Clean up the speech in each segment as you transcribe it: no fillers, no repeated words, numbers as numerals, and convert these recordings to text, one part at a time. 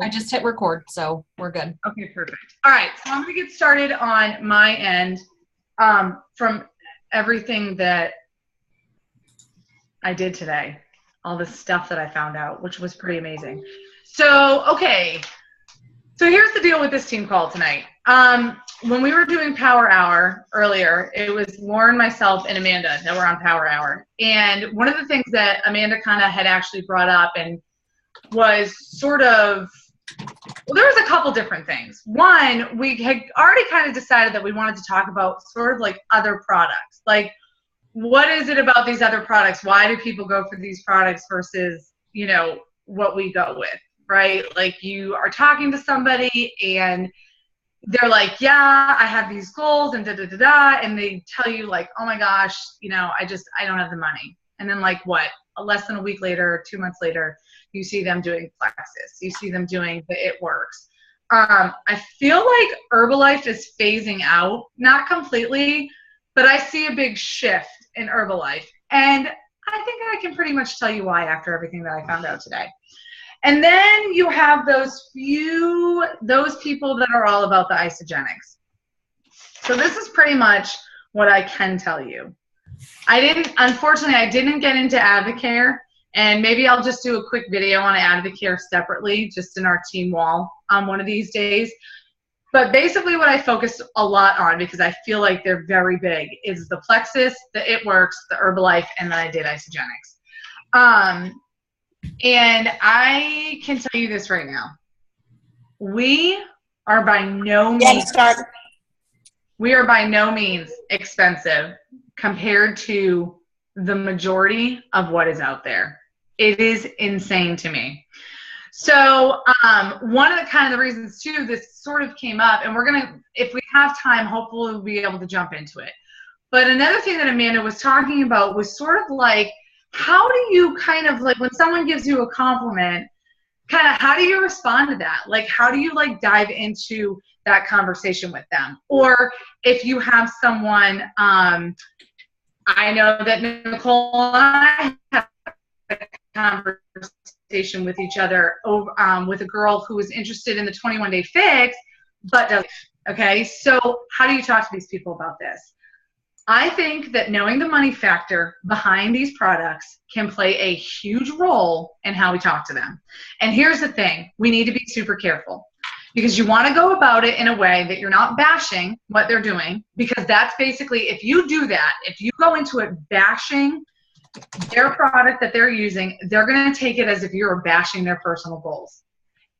I just hit record, so we're good. Okay, perfect. All right, so I'm going to get started on my end from everything that I did today, all the stuff that I found out, which was pretty amazing. So, okay, so here's the deal with this team call tonight. When we were doing Power Hour earlier, it was Lauren, myself, and Amanda that were on Power Hour. And one of the things that Amanda kind of had actually brought up and was sort of, well, there was a couple different things. One, we had already kind of decided that we wanted to talk about sort of like other products. Like, what is it about these other products? Why do people go for these products versus, you know, what we go with, right? Like, you are talking to somebody and they're like, yeah, I have these goals and da-da-da-da, and they tell you like, oh my gosh, you know, I don't have the money. And then like what? Less than a week later, 2 months later, you see them doing Plexus. You see them doing the It Works. I feel like Herbalife is phasing out, not completely, but I see a big shift in Herbalife. And I think I can pretty much tell you why after everything that I found out today. And then you have those people that are all about the isogenics. So this is pretty much what I can tell you. Unfortunately, I didn't get into Advocare, and maybe I'll just do a quick video on Advocare separately, just in our team wall on one of these days. But basically what I focus a lot on, because I feel like they're very big, is the Plexus, the It Works, the Herbalife, and then I did isogenics. And I can tell you this right now. We are by no means expensive compared to the majority of what is out there. It is insane to me. So one of the kind of the reasons too, this sort of came up, and we're gonna, if we have time, hopefully we'll be able to jump into it. But another thing that Amanda was talking about was sort of like, how do you kind of like, when someone gives you a compliment, kind of how do you respond to that? Like, how do you like dive into that conversation with them? Or if you have someone, I know that Nicole and I have a conversation with each other over, with a girl who was interested in the 21-day fix, but doesn't. Okay, so how do you talk to these people about this? I think that knowing the money factor behind these products can play a huge role in how we talk to them. And here's the thing, we need to be super careful, because you want to go about it in a way that you're not bashing what they're doing, because that's basically, if you do that, if you go into it bashing their product that they're using, they're going to take it as if you're bashing their personal goals.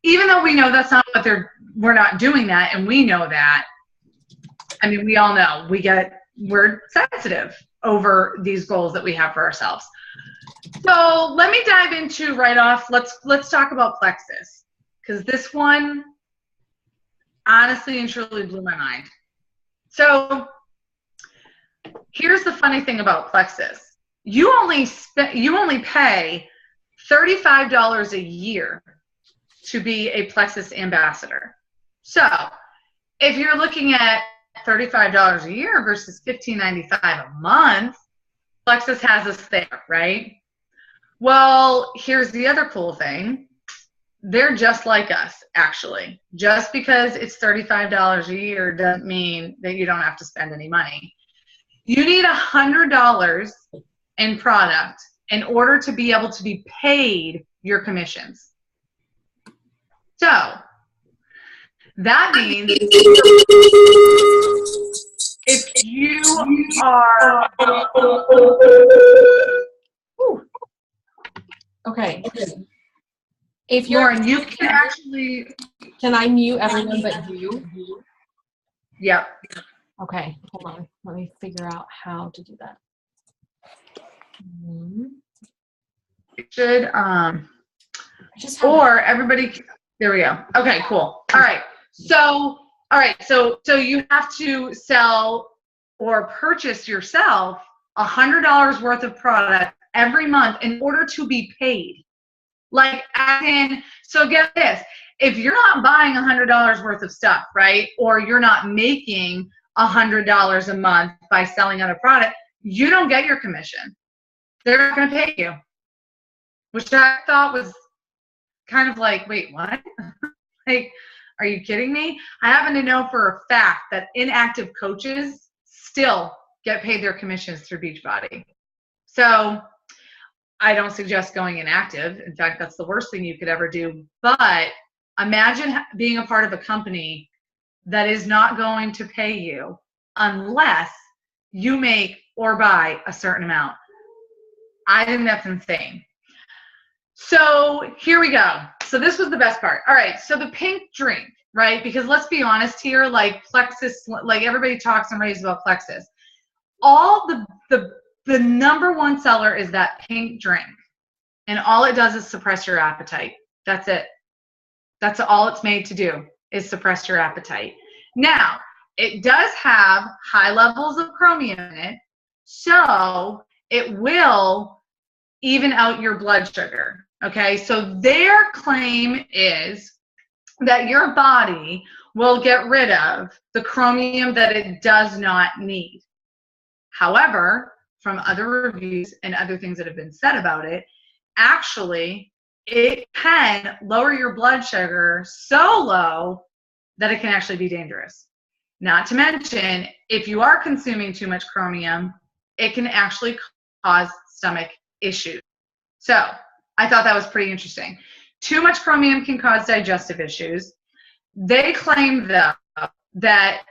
Even though we know that's not what we're not doing that, and we know that. I mean, we all know we're sensitive over these goals that we have for ourselves. So let me dive into right off. Let's talk about Plexus, because this one honestly and truly blew my mind. So here's the funny thing about Plexus. You only pay $35 a year to be a Plexus ambassador. So if you're looking at $35 a year versus $15.95 a month, Plexus has us there, right? Well, here's the other cool thing. They're just like us, actually. Just because it's $35 a year doesn't mean that you don't have to spend any money. You need $100 in product in order to be able to be paid your commissions. So that means if you are, Okay. If Lauren, you can actually, can I mute everyone but you? Yep. Okay, hold on. Let me figure out how to do that. It should, or everybody, there we go. Okay, cool. All right. So you have to sell or purchase yourself $100 worth of product every month in order to be paid. Like, as in, so get this, if you're not buying $100 worth of stuff, right, or you're not making $100 a month by selling other product, you don't get your commission. They're not going to pay you, which I thought was kind of like, wait, what? Like, are you kidding me? I happen to know for a fact that inactive coaches still get paid their commissions through Beachbody. So I don't suggest going inactive. In fact, that's the worst thing you could ever do. But imagine being a part of a company that is not going to pay you unless you make or buy a certain amount. I think that's insane. So here we go. So this was the best part. All right, so the pink drink, right? Because let's be honest here, like Plexus, like everybody talks and raves about Plexus. All the number one seller is that pink drink. And all it does is suppress your appetite. That's it. That's all it's made to do, is suppress your appetite. Now, it does have high levels of chromium in it, so it will even out your blood sugar. Okay, so their claim is that your body will get rid of the chromium that it does not need. However, from other reviews and other things that have been said about it, actually, it can lower your blood sugar so low that it can actually be dangerous. Not to mention, if you are consuming too much chromium, it can actually cause stomach issues. So I thought that was pretty interesting. Too much chromium can cause digestive issues. They claim, though, that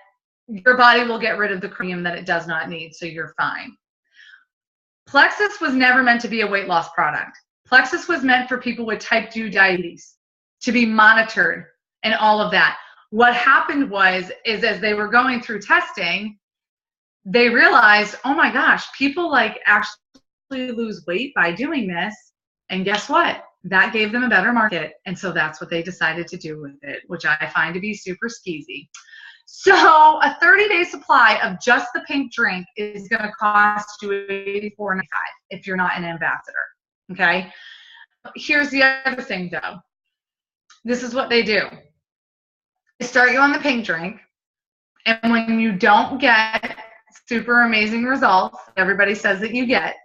your body will get rid of the chromium that it does not need, so you're fine. Plexus was never meant to be a weight loss product. Plexus was meant for people with type 2 diabetes to be monitored and all of that. What happened is as they were going through testing, they realized, oh my gosh, people like actually lose weight by doing this. And guess what? That gave them a better market. And so that's what they decided to do with it, which I find to be super skeezy. So a 30-day supply of just the pink drink is going to cost you $84.95 if you're not an ambassador. Okay. Here's the other thing, though. This is what they do. They start you on the pink drink, and when you don't get super amazing results, everybody says that you get,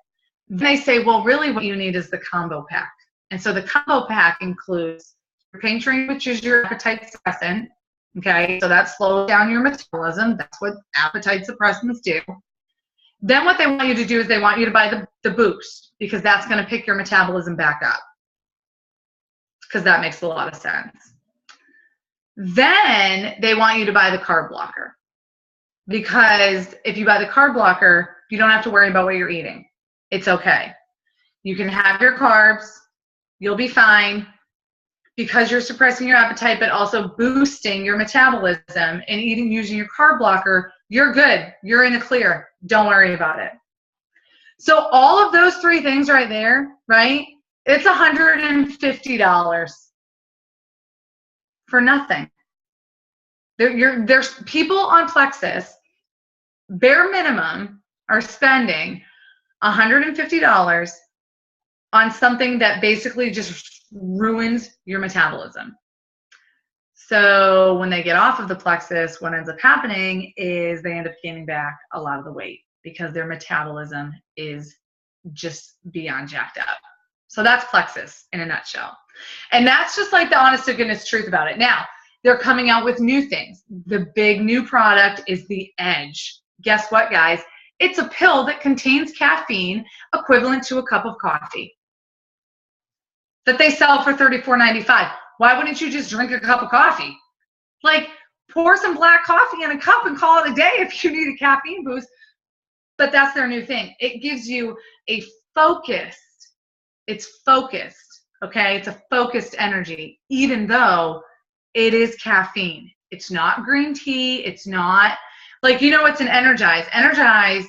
then they say, well, really what you need is the combo pack. And so the combo pack includes your pink drink, which is your appetite suppressant. Okay, so that slows down your metabolism. That's what appetite suppressants do. Then what they want you to do is they want you to buy the boost, because that's going to pick your metabolism back up, because that makes a lot of sense. Then they want you to buy the carb blocker, because if you buy the carb blocker, you don't have to worry about what you're eating. It's okay. You can have your carbs. You'll be fine, because you're suppressing your appetite but also boosting your metabolism and using your carb blocker. You're good. You're in the clear. Don't worry about it. So all of those three things right there, right? It's $150 for nothing. There's people on Plexus, bare minimum, are spending $150 on something that basically just ruins your metabolism. So when they get off of the Plexus, what ends up happening is they end up gaining back a lot of the weight because their metabolism is just beyond jacked up. So that's Plexus in a nutshell. And that's just like the honest to goodness truth about it. Now, they're coming out with new things. The big new product is the Edge. Guess what, guys? It's a pill that contains caffeine equivalent to a cup of coffee that they sell for $34.95. Why wouldn't you just drink a cup of coffee? Like, pour some black coffee in a cup and call it a day if you need a caffeine boost. But that's their new thing. It gives you a focused, it's focused, okay? It's a focused energy, even though it is caffeine. It's not green tea. It's not, like, you know what's an Energize? Energize,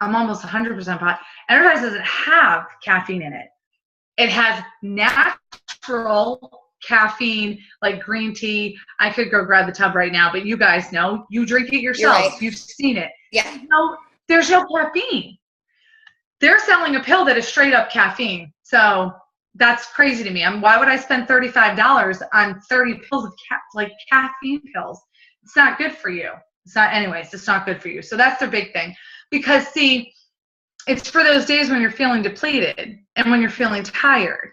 I'm almost 100% positive. Energize doesn't have caffeine in it. It has natural caffeine, like green tea. I could go grab the tub right now, but you guys know, you drink it yourself. Right. You've seen it. Yeah. No, there's no caffeine. They're selling a pill that is straight up caffeine. So that's crazy to me. Why would I spend $35 on 30 pills of caffeine pills? It's not good for you. It's not, anyways, it's not good for you. So that's their big thing. Because, see, it's for those days when you're feeling depleted and when you're feeling tired.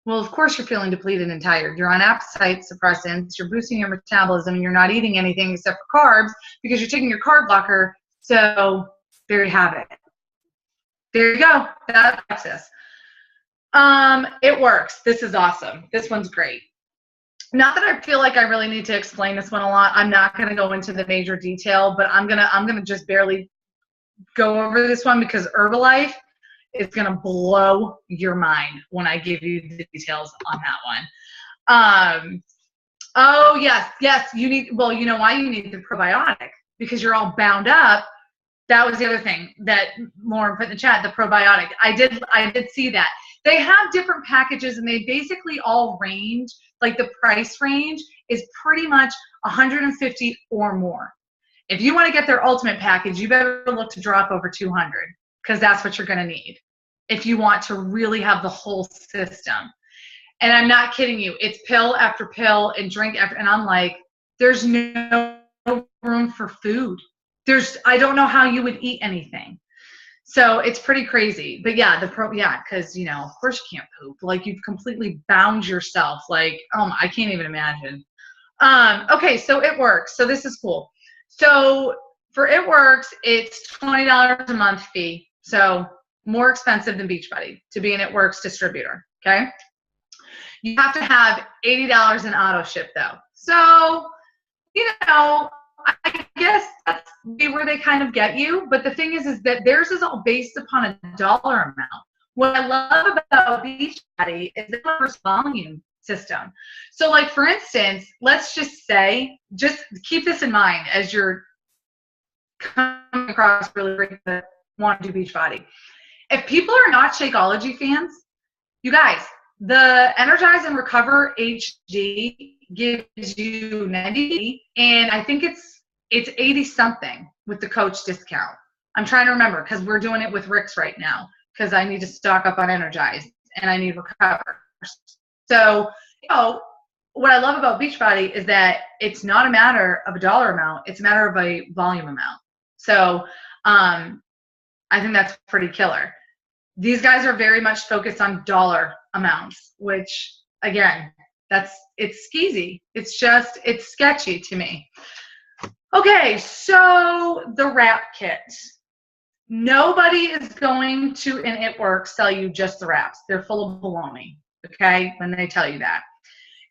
Well, of course you're feeling depleted and tired. You're on appetite suppressants. You're boosting your metabolism. And you're not eating anything except for carbs because you're taking your carb blocker. So there you have it. There you go. That's this. It works. This is awesome. This one's great. Not that I feel like I really need to explain this one a lot. I'm not going to go into the major detail, but I'm gonna just barely go over this one because Herbalife is going to blow your mind when I give you the details on that one. Oh, yes, you need, well, you know why you need the probiotic? Because you're all bound up. That was the other thing that Lauren put in the chat, the probiotic. I did see that. They have different packages and they basically all range, like the price range is pretty much 150 or more. If you want to get their ultimate package, you better look to drop over 200 because that's what you're going to need if you want to really have the whole system. And I'm not kidding you. It's pill after pill and drink after, and I'm like, there's no room for food. I don't know how you would eat anything. So it's pretty crazy. But yeah, because, you know, of course you can't poop. Like you've completely bound yourself. Like, I can't even imagine. Okay, so it works. So this is cool. So for It Works, it's $20 a month fee. So more expensive than Beachbody to be an It Works distributor, okay? You have to have $80 in auto ship though. So, you know, I guess that's where they kind of get you. But the thing is that theirs is all based upon a dollar amount. What I love about Beachbody is the reverse volume system. So like, for instance, let's just say, just keep this in mind as you're coming across really great that want to do Beachbody. If people are not Shakeology fans, you guys, the Energize and Recover HD gives you 90, and I think it's 80 something with the coach discount. I'm trying to remember because we're doing it with Rick's right now because I need to stock up on Energize and I need Recover. So, you know, what I love about Beachbody is that it's not a matter of a dollar amount, it's a matter of a volume amount. So I think that's pretty killer. These guys are very much focused on dollar amounts, which again, it's skeezy. It's sketchy to me. Okay, so the wrap kit. Nobody is going to, in It Works, sell you just the wraps. They're full of baloney, okay, when they tell you that.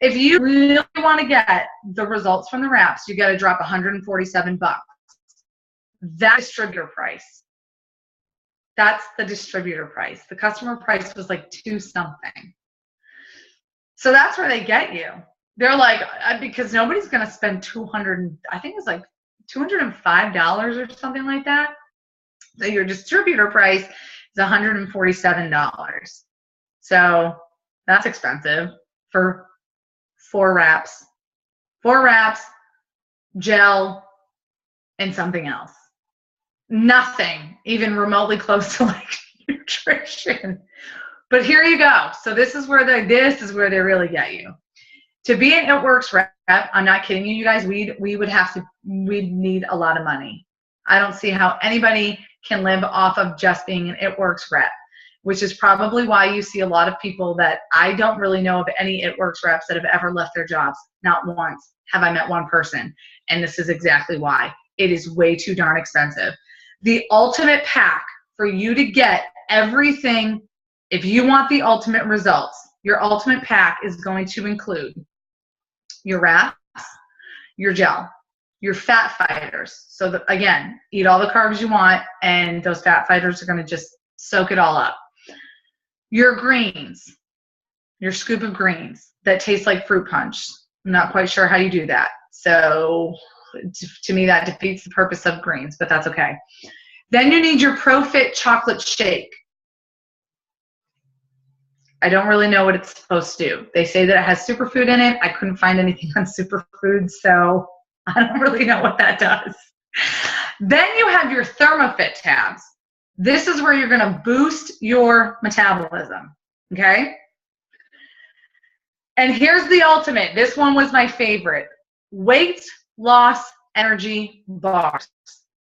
If you really want to get the results from the wraps, you got to drop $147. That distributor price. That's the distributor price. The customer price was like $2 something. So that's where they get you. They're like, because nobody's going to spend $200, I think it's like $205 or something like that. So your distributor price is $147. So that's expensive for 4 wraps. 4 wraps, gel, and something else. Nothing even remotely close to like nutrition. But here you go. So this is where they really get you. To be an It Works rep, I'm not kidding you guys, we'd need a lot of money. I don't see how anybody can live off of just being an It Works rep, which is probably why you see a lot of people that I don't really know of any It Works reps that have ever left their jobs. Not once have I met one person. And this is exactly why. It is way too darn expensive. The ultimate pack for you to get everything, if you want the ultimate results, your ultimate pack is going to include your wraps, your gel, your fat fighters. So that, again, eat all the carbs you want, and those fat fighters are going to just soak it all up. Your greens, your scoop of greens that taste like fruit punch. I'm not quite sure how you do that. So to me, that defeats the purpose of greens, but that's okay. Then you need your ProFit chocolate shake. I don't really know what it's supposed to do. They say that it has superfood in it. I couldn't find anything on superfood, so I don't really know what that does. Then you have your ThermoFit tabs. This is where you're going to boost your metabolism, okay? And here's the ultimate. This one was my favorite. Weight loss energy bars.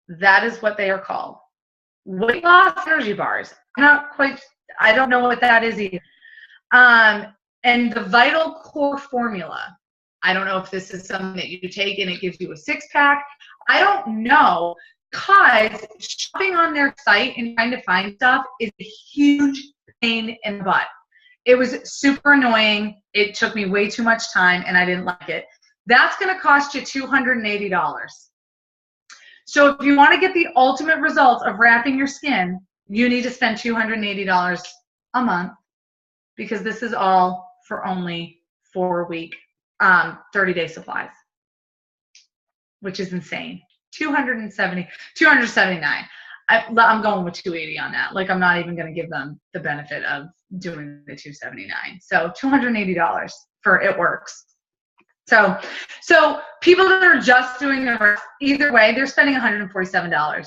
That is what they are called. Weight loss energy bars. I don't know what that is either. And the Vital Core formula, I don't know if this is something that you take and it gives you a 6-pack. I don't know, because shopping on their site and trying to find stuff is a huge pain in the butt. It was super annoying. It took me way too much time and I didn't like it. That's going to cost you $280. So if you want to get the ultimate results of wrapping your skin, you need to spend $280 a month, because this is all for only 4-week, 30-day supplies, which is insane. $279. I'm going with $280 on that. Like, I'm not even going to give them the benefit of doing the $279. So $280 for It Works. So people that are just doing the, either way, they're spending $147.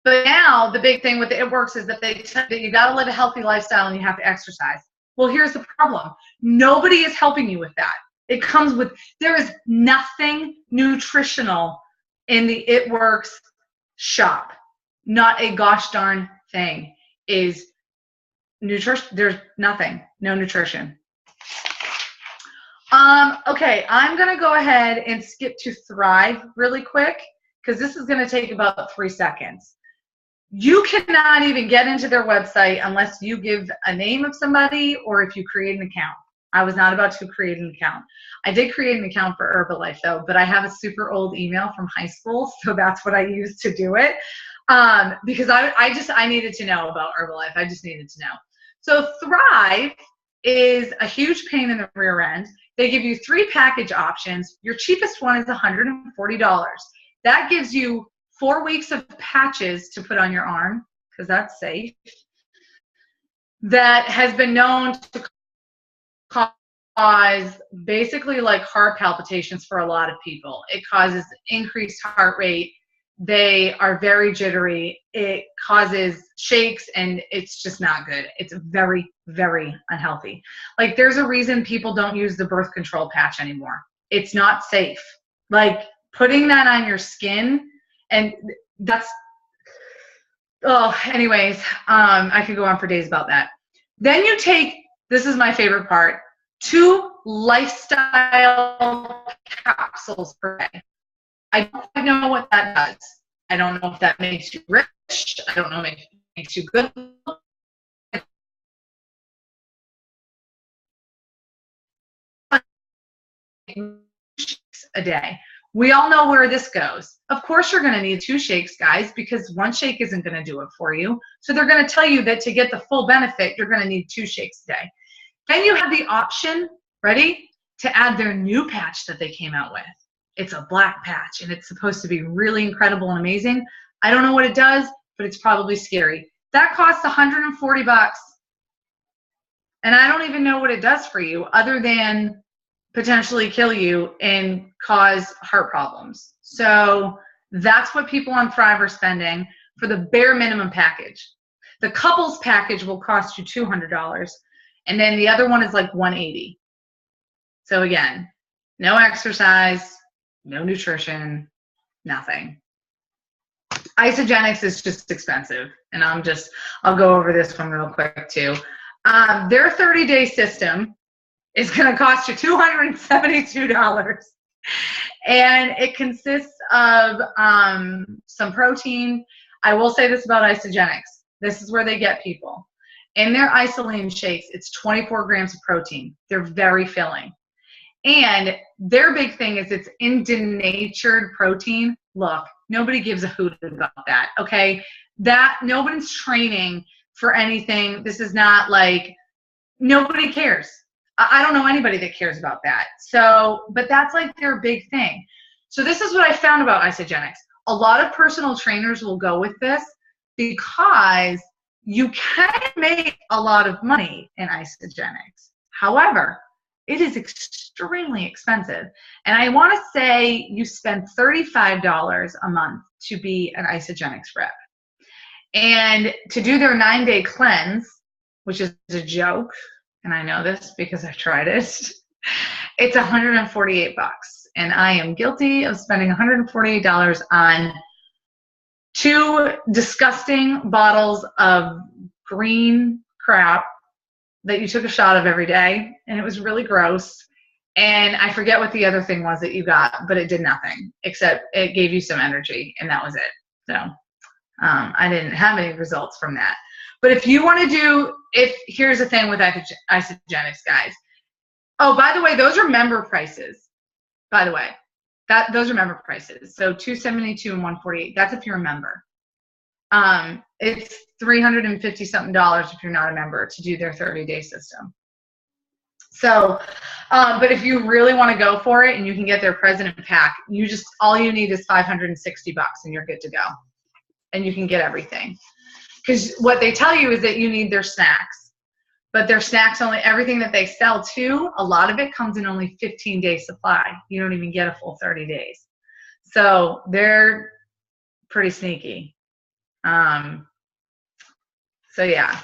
But now the big thing with It Works is that that you got to live a healthy lifestyle and you have to exercise. Well, here's the problem. Nobody is helping you with that. It comes with, there is nothing nutritional in the It Works shop. Not a gosh darn thing is nutrition. There's nothing, no nutrition. Okay, I'm going to go ahead and skip to Thrive really quick, because this is going to take about 3 seconds. You cannot even get into their website unless you give a name of somebody or if you create an account. I was not about to create an account. I did create an account for Herbalife though, but I have a super old email from high school, so that's what I used to do it. Because I needed to know about Herbalife. I just needed to know. So Thrive is a huge pain in the rear end. They give you 3 package options. Your cheapest one is $140. That gives you 4 weeks of patches to put on your arm, because that's safe. That has been known to cause basically like heart palpitations for a lot of people. It causes increased heart rate. They are very jittery. It causes shakes, and it's just not good. It's very, very unhealthy. Like, there's a reason people don't use the birth control patch anymore. It's not safe. Like, putting that on your skin, and that's, oh, anyways, I could go on for days about that. Then you take, this is my favorite part, 2 lifestyle capsules per day. I don't know what that does. I don't know if that makes you rich. I don't know if it makes you good. A day. We all know where this goes. Of course you're going to need 2 shakes, guys, because 1 shake isn't going to do it for you. So they're going to tell you that to get the full benefit, you're going to need 2 shakes a day. Then you have the option, ready, to add their new patch that they came out with. It's a black patch, and it's supposed to be really incredible and amazing. I don't know what it does, but it's probably scary. That costs $140. And I don't even know what it does for you other than potentially kill you and cause heart problems. So that's what people on Thrive are spending for the bare minimum package. The couples package will cost you $200, and then the other one is like $180. So again, no exercise, no nutrition, nothing. Isogenics is just expensive, and I'll go over this one real quick too. Their 30-day system is going to cost you $272. And it consists of some protein. I will say this about Isogenics. This is where they get people. In their isolane shakes, it's 24 grams of protein. They're very filling. And their big thing is it's in denatured protein. Look, nobody gives a hoot about that, okay? That nobody's training for anything. This is not like, nobody cares. I don't know anybody that cares about that. So, but that's like their big thing. So this is what I found about Isogenics. A lot of personal trainers will go with this because you can make a lot of money in Isogenics. However, it is extremely expensive. And I want to say you spend $35 a month to be an Isogenics rep. And to do their 9-day cleanse, which is a joke, and I know this because I've tried it, it's $148. And I am guilty of spending $148 on 2 disgusting bottles of green crap that you took a shot of every day, and it was really gross. And I forget what the other thing was that you got, but it did nothing except it gave you some energy, and that was it. So I didn't have any results from that. But if you want to do, here's the thing with Isagenix, guys. Oh, by the way, those are member prices. By the way, those are member prices. So $272 and $148. That's if you're a member. It's $350 something if you're not a member to do their 30-day system. So, but if you really want to go for it and you can get their President Pack, all you need is $560 and you're good to go. And you can get everything. Because what they tell you is that you need their snacks. But their snacks only, everything that they sell too, a lot of it comes in only 15-day supply. You don't even get a full 30 days. So they're pretty sneaky. So yeah.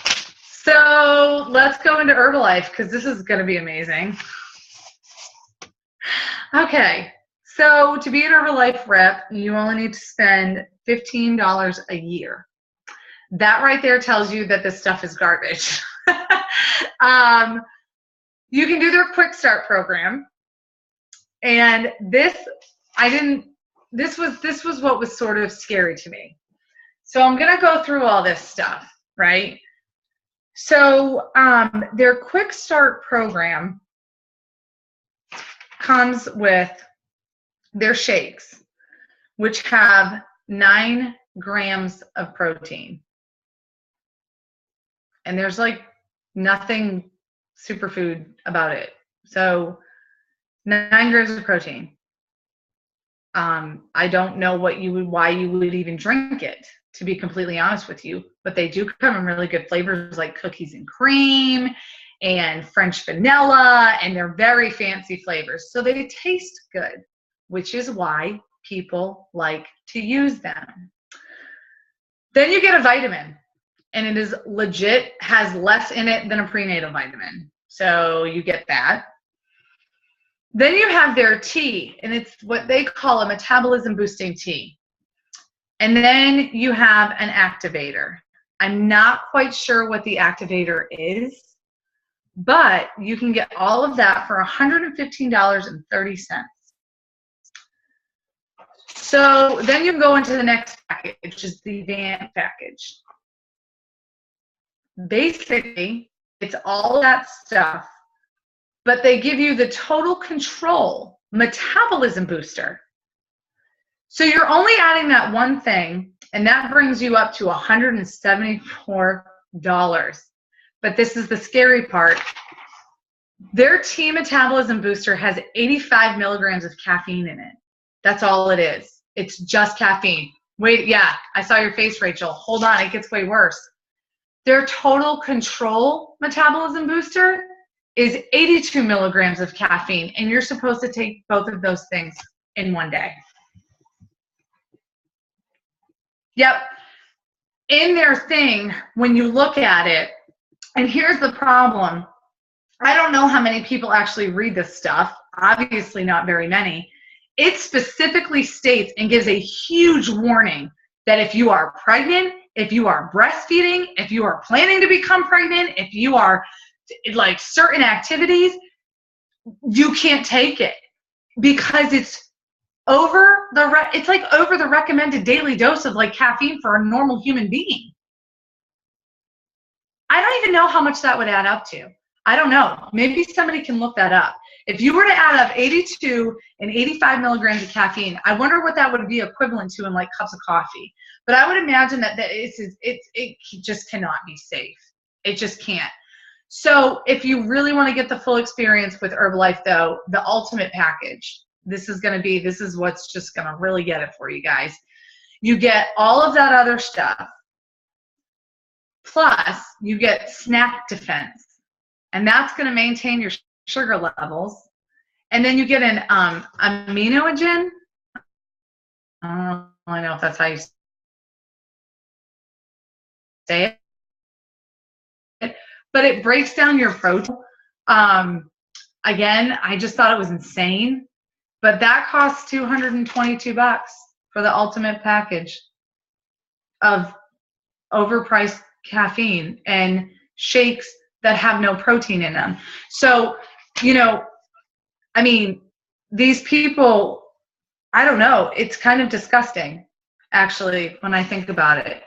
So let's go into Herbalife because this is going to be amazing. Okay. So to be an Herbalife rep, you only need to spend $15 a year. That right there tells you that this stuff is garbage. You can do their quick start program. And this was what was sort of scary to me. So I'm going to go through all this stuff, right? So their quick start program comes with their shakes, which have 9 grams of protein. And there's like nothing superfood about it. So 9 grams of protein. I don't know why you would even drink it, to be completely honest with you, but they do come in really good flavors like cookies and cream and French vanilla, and they're very fancy flavors. So they taste good, which is why people like to use them. Then you get a vitamin, and it is legit, has less in it than a prenatal vitamin. So you get that. Then you have their tea, and it's what they call a metabolism boosting tea. And then you have an activator. I'm not quite sure what the activator is, but you can get all of that for $115.30. So then you go into the next package, which is the advanced package. Basically, it's all that stuff, but they give you the total control metabolism booster. So you're only adding that one thing, and that brings you up to $174. But this is the scary part. Their tea metabolism booster has 85 milligrams of caffeine in it. That's all it is. It's just caffeine. Wait, yeah, I saw your face, Rachel. Hold on, it gets way worse. Their total control metabolism booster is 82 milligrams of caffeine, and you're supposed to take both of those things in one day. Yep. In their thing, when you look at it, and here's the problem. I don't know how many people actually read this stuff. Obviously not very many. It specifically states and gives a huge warning that if you are pregnant, if you are breastfeeding, if you are planning to become pregnant, if you are like certain activities, you can't take it because it's over the recommended daily dose of like caffeine for a normal human being. I don't even know how much that would add up to. I don't know. Maybe somebody can look that up. If you were to add up 82 and 85 milligrams of caffeine, I wonder what that would be equivalent to in like cups of coffee. But I would imagine that it just cannot be safe. It just can't. So if you really want to get the full experience with Herbalife, though, the ultimate package, this is what's just going to really get it for you guys. You get all of that other stuff, plus you get snack defense, and that's going to maintain your sugar levels. And then you get an aminogen. I don't know if that's how you say it, but it breaks down your protein. Again, I just thought it was insane. But that costs $222 for the ultimate package of overpriced caffeine and shakes that have no protein in them. So, I mean, these people, I don't know, it's kind of disgusting, actually, when I think about it,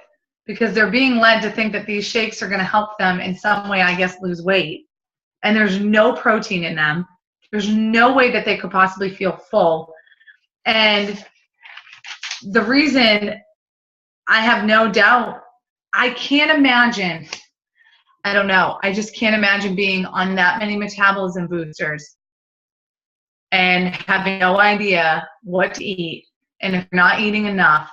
because they're being led to think that these shakes are going to help them in some way, I guess, lose weight. And there's no protein in them. There's no way that they could possibly feel full. And the reason, I have no doubt, I can't imagine, I don't know, I just can't imagine being on that many metabolism boosters and having no idea what to eat, and if you're not eating enough,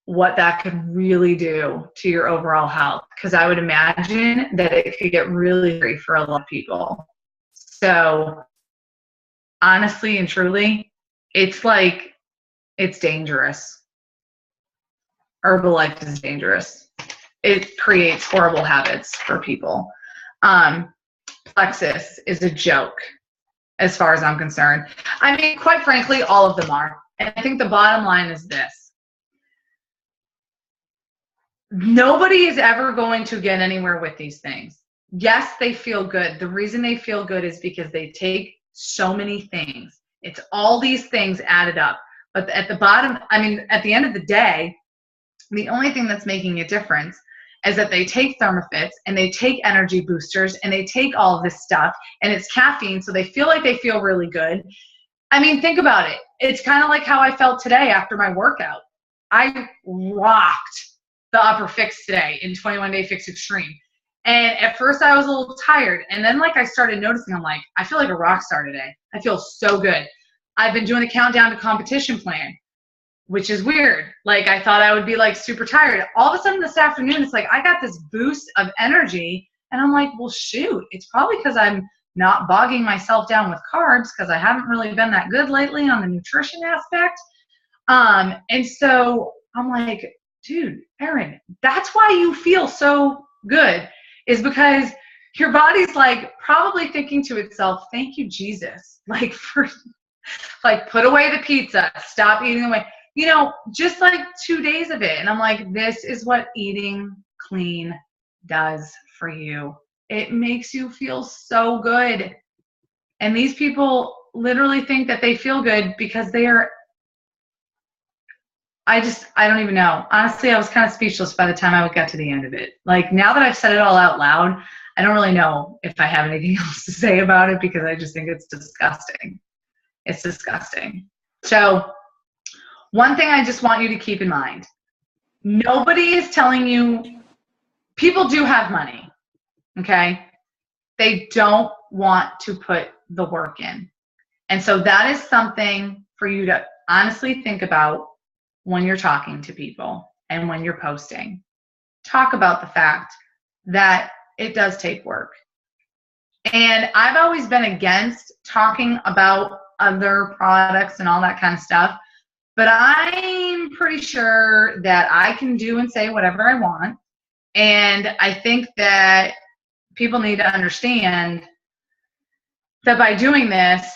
what that could really do to your overall health. Because I would imagine that it could get really scary for a lot of people. So honestly and truly, it's dangerous. Herbalife is dangerous. It creates horrible habits for people. Plexus is a joke, as far as I'm concerned. I mean, quite frankly, all of them are. And I think the bottom line is this. Nobody is ever going to get anywhere with these things. Yes, they feel good. The reason they feel good is because they take so many things. It's all these things added up. But at the bottom, I mean, at the end of the day, the only thing that's making a difference is that they take thermofits and they take energy boosters and they take all of this stuff, and it's caffeine, so they feel like they feel really good. I mean, think about it. It's kind of like how I felt today after my workout. I rocked the upper fix today in 21 Day Fix Extreme. And at first I was a little tired, and then I started noticing, I'm like, I feel like a rock star today. I feel so good. I've been doing the countdown to competition plan, which is weird. I thought I would be super tired. All of a sudden this afternoon, it's I got this boost of energy, and I'm like, well, shoot, it's probably because I'm not bogging myself down with carbs, because I haven't really been that good lately on the nutrition aspect. And so I'm like, dude, Erin, that's why you feel so good, is because your body's probably thinking to itself, thank you, Jesus. Put away the pizza, stop eating away. Just 2 days of it. And I'm like, this is what eating clean does for you. It makes you feel so good. And these people literally think that they feel good because they are, I don't even know. Honestly, I was kind of speechless by the time I got to the end of it. Now that I've said it all out loud, I don't really know if I have anything else to say about it, because I just think it's disgusting. It's disgusting. So, one thing I just want you to keep in mind, nobody is telling you, people do have money, okay? They don't want to put the work in. And so that is something for you to honestly think about when you're talking to people and when you're posting. Talk about the fact that it does take work. And I've always been against talking about other products and all that kind of stuff. But I'm pretty sure that I can do and say whatever I want. And I think that people need to understand that by doing this,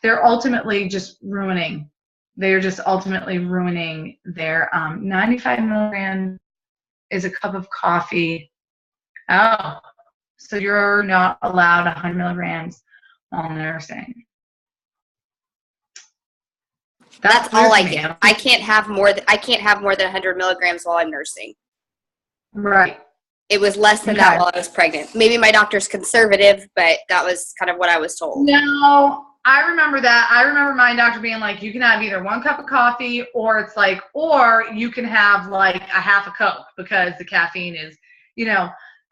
they're ultimately just ruining. They're just ultimately ruining their 95 milligrams is a cup of coffee. Oh, so you're not allowed 100 milligrams while nursing. That's all I get. I can't have more than 100 milligrams while I'm nursing. Right. It was less than that while I was pregnant. Maybe my doctor's conservative, but that was kind of what I was told. No, I remember that. I remember my doctor being like, you can have either 1 cup of coffee, or it's or you can have a half a Coke, because the caffeine is,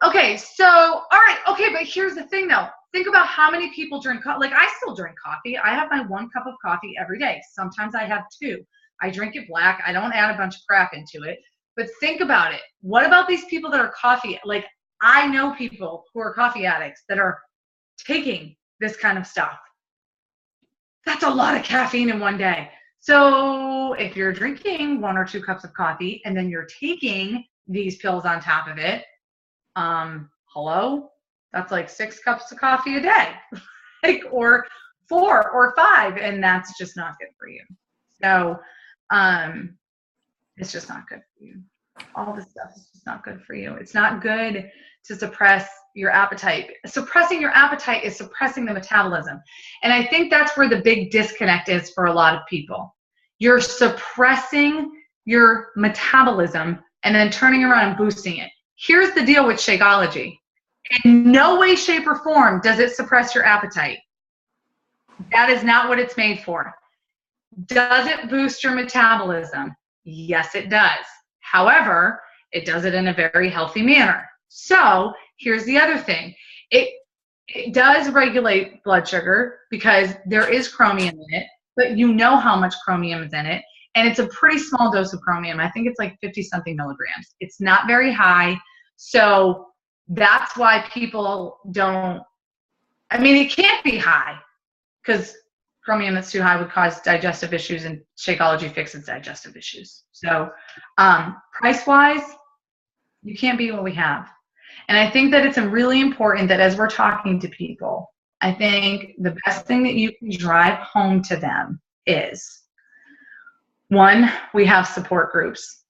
Okay, so, all right. Okay, but here's the thing though. Think about how many people drink coffee. I still drink coffee. I have my 1 cup of coffee every day. Sometimes I have 2. I drink it black. I don't add a bunch of crap into it. But think about it. What about these people that are coffee? I know people who are coffee addicts that are taking this kind of stuff. That's a lot of caffeine in one day. So if you're drinking 1 or 2 cups of coffee and then you're taking these pills on top of it, hello? That's 6 cups of coffee a day, or 4 or 5, and that's just not good for you. So, it's just not good for you. all this stuff is just not good for you. It's not good to suppress your appetite. Suppressing your appetite is suppressing the metabolism. And I think that's where the big disconnect is for a lot of people. You're suppressing your metabolism and then turning around and boosting it. Here's the deal with Shakeology. In no way, shape, or form does it suppress your appetite. That is not what it's made for. Does it boost your metabolism? Yes, it does. However, it does it in a very healthy manner. So here's the other thing. It does regulate blood sugar because there is chromium in it, but you know how much chromium is in it. And it's a pretty small dose of chromium. I think it's like 50 something milligrams. It's not very high. So that's why people don't, I mean, it can't be high because chromium that's too high would cause digestive issues, and Shakeology fixes digestive issues. So price-wise, you can't beat what we have. And I think that it's really important that as we're talking to people, I think the best thing that you can drive home to them is, one, we have support groups.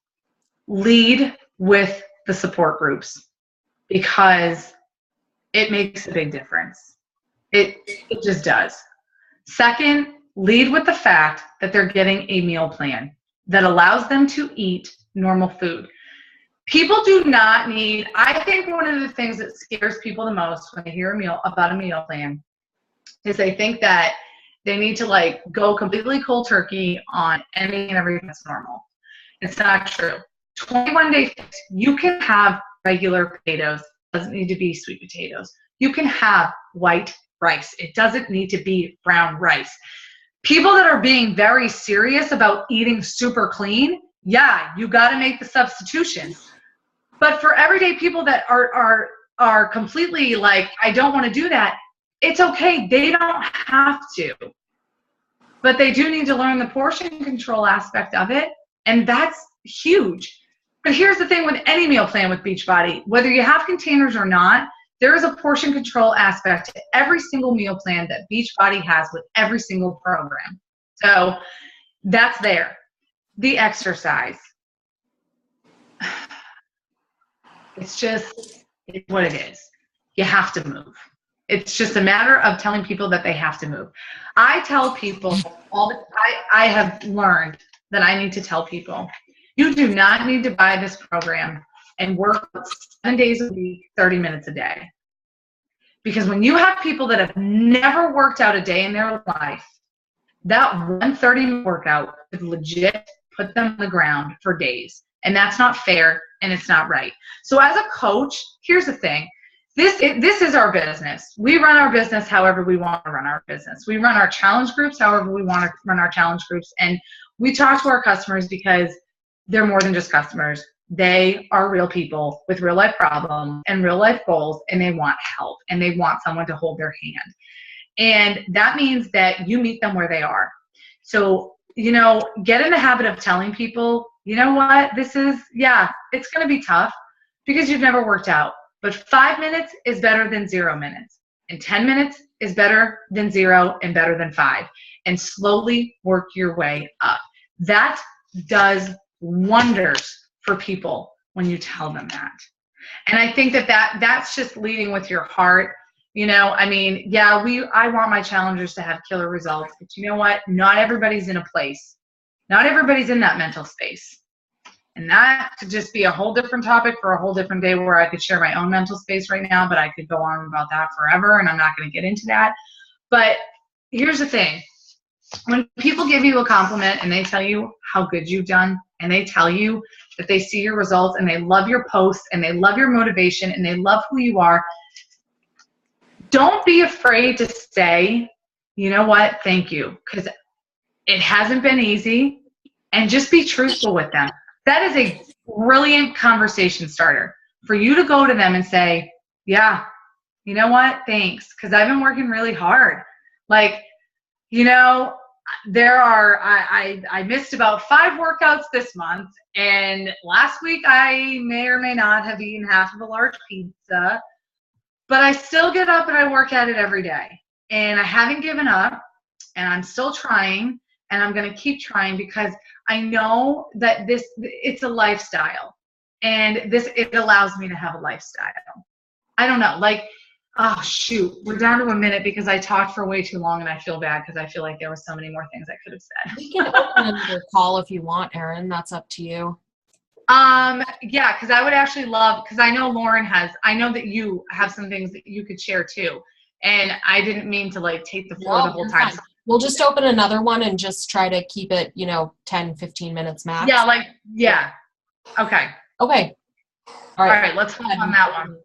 Lead with the support groups because it makes a big difference. It just does. Second, lead with the fact that they're getting a meal plan that allows them to eat normal food. People do not need, I think one of the things that scares people the most when they hear about a meal plan is they think that they need to like go completely cold turkey on anything and everything that's normal. It's not true. 21 days, you can have regular potatoes. It doesn't need to be sweet potatoes. You can have white rice. It doesn't need to be brown rice. People that are being very serious about eating super clean, yeah, you got to make the substitution. But for everyday people that are completely like, I don't want to do that, it's okay. They don't have to. But they do need to learn the portion control aspect of it, and that's huge. But here's the thing with any meal plan with Beachbody, whether you have containers or not, there is a portion control aspect to every single meal plan that Beachbody has with every single program. So that's there. The exercise. It's what it is. You have to move. It's just a matter of telling people that they have to move. I tell people I have learned that I need to tell people, you do not need to buy this program and work 7 days a week, 30 minutes a day. Because when you have people that have never worked out a day in their life, that 1 30-minute workout could legit put them on the ground for days. And that's not fair, and it's not right. So as a coach, here's the thing. This is our business. We run our business however we want to run our business. We run our challenge groups however we want to run our challenge groups. And we talk to our customers because they're more than just customers. They are real people with real life problems and real life goals, and they want help, and they want someone to hold their hand. And that means that you meet them where they are. So, get in the habit of telling people, you know what, it's going to be tough because you've never worked out. But 5 minutes is better than 0 minutes. And 10 minutes is better than 0 and better than 5. And slowly work your way up. That does wonders for people when you tell them that. And I think that's just leading with your heart. I want my challengers to have killer results. But you know what? Not everybody's in a place. Not everybody's in that mental space. And that could just be a whole different topic for a whole different day where I could share my own mental space right now, but I could go on about that forever, and I'm not going to get into that. But here's the thing. When people give you a compliment and they tell you how good you've done, and they tell you that they see your results and they love your posts and they love your motivation and they love who you are, don't be afraid to say, you know what, thank you, because it hasn't been easy, and just be truthful with them. That is a brilliant conversation starter for you to go to them and say, yeah, you know what, thanks, because I've been working really hard. I missed about 5 workouts this month, and last week I may or may not have eaten half of a large pizza, but I still get up and I work at it every day, and I haven't given up, and I'm still trying, and I'm going to keep trying because I know that it's a lifestyle. And it allows me to have a lifestyle. I don't know, like, oh shoot, we're down to a minute because I talked for way too long and I feel bad because I feel like there were so many more things I could have said. We can open another call if you want, Erin. That's up to you. Yeah, because I would actually love, because I know I know that you have some things that you could share too. And I didn't mean to like take the floor the whole time. Fine. We'll just open another one and just try to keep it, 10, 15 minutes max. Yeah, Okay. Okay. All right, let's hold on that one.